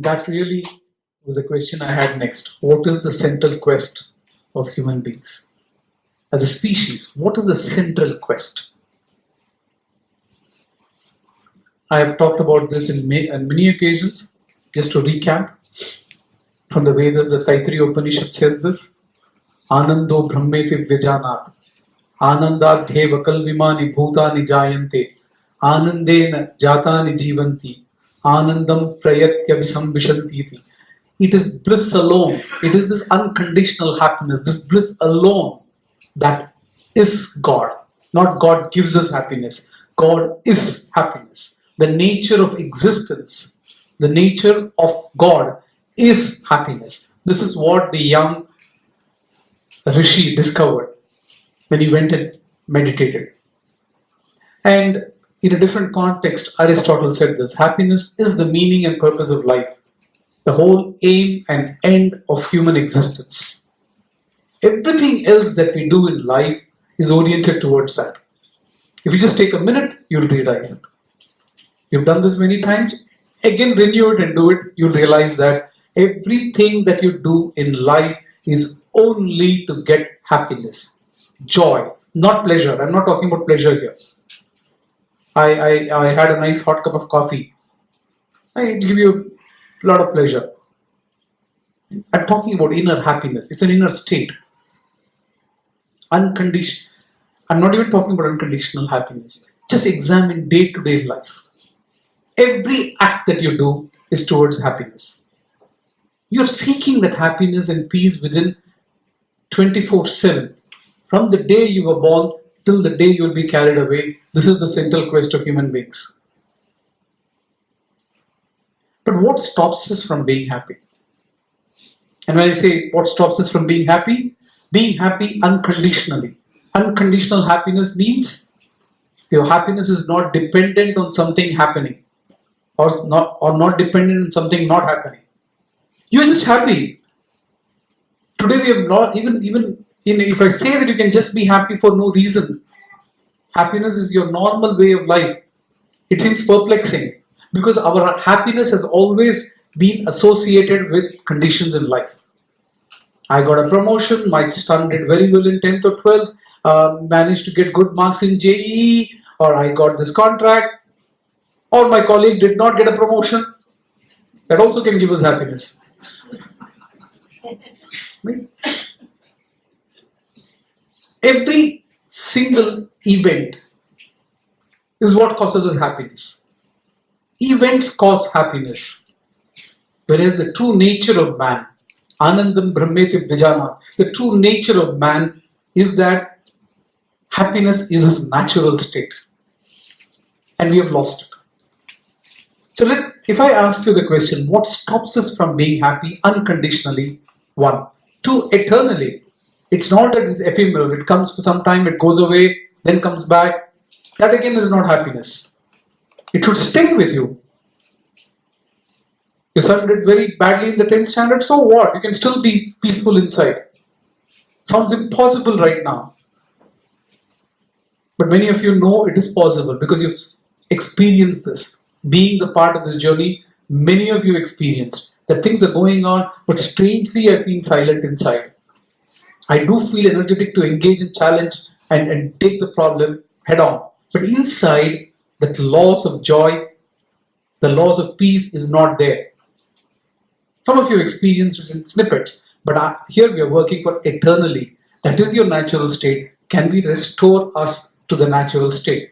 And that really was a question I had next. What is the central quest of human beings? As a species, what is the central quest? I have talked about this on many occasions. Just to recap, from the Vedas, the Taittiriya Upanishad says this: Anando Brahmeti Vyajanat, Anandadhyeva Kalvimani Bhutani Jayante, Anandena Jatani Jivanti, Anandam Prayatya Visambishantiti. It is bliss alone. It is this unconditional happiness, this bliss alone that is God. Not God gives us happiness. God is happiness. The nature of existence, the nature of God is happiness. This is what the young Rishi discovered when he went and meditated. And in a different context, Aristotle said this: happiness is the meaning and purpose of life, the whole aim and end of human existence. Everything else that we do in life is oriented towards that. If you just take a minute, you'll realize it. You've done this many times. Again, renew it and do it. You'll realize that everything that you do in life is only to get happiness, joy, not pleasure. I'm not talking about pleasure here. I had a nice hot cup of coffee. I give you a lot of pleasure. I'm talking about inner happiness. It's an inner state. Unconditional. I'm not even talking about unconditional happiness. Just examine day-to-day life. Every act that you do is towards happiness. You're seeking that happiness and peace within 24/7. From the day you were born till the day you will be carried away. This is the central quest of human beings. But what stops us from being happy? And when I say what stops us from being happy unconditionally. Unconditional happiness means your happiness is not dependent on something happening or not dependent on something not happening. You're just happy. Today we have not even if I say that you can just be happy for no reason, happiness is your normal way of life. It seems perplexing because our happiness has always been associated with conditions in life. I got a promotion, my son did very well in 10th or 12th, managed to get good marks in JEE, or I got this contract, or my colleague did not get a promotion. That also can give us happiness. Every single event is what causes us happiness. Events cause happiness. Whereas the true nature of man, Anandam Brahmeti Vijana, the true nature of man is that happiness is his natural state. And we have lost it. So if I ask you the question, what stops us from being happy unconditionally? 1. 2, eternally. It's not that it's ephemeral. It comes for some time, it goes away, then comes back. That again is not happiness. It should stay with you. Your son did very badly in the 10th standard, so what? You can still be peaceful inside. Sounds impossible right now. But many of you know it is possible because you've experienced this. Being the part of this journey, many of you experienced that things are going on, but strangely I've been silent inside. I do feel energetic to engage in challenge and take the problem head on. But inside, that loss of joy, the loss of peace is not there. Some of you experienced it in snippets, but here we are working for eternally. That is your natural state. Can we restore us to the natural state?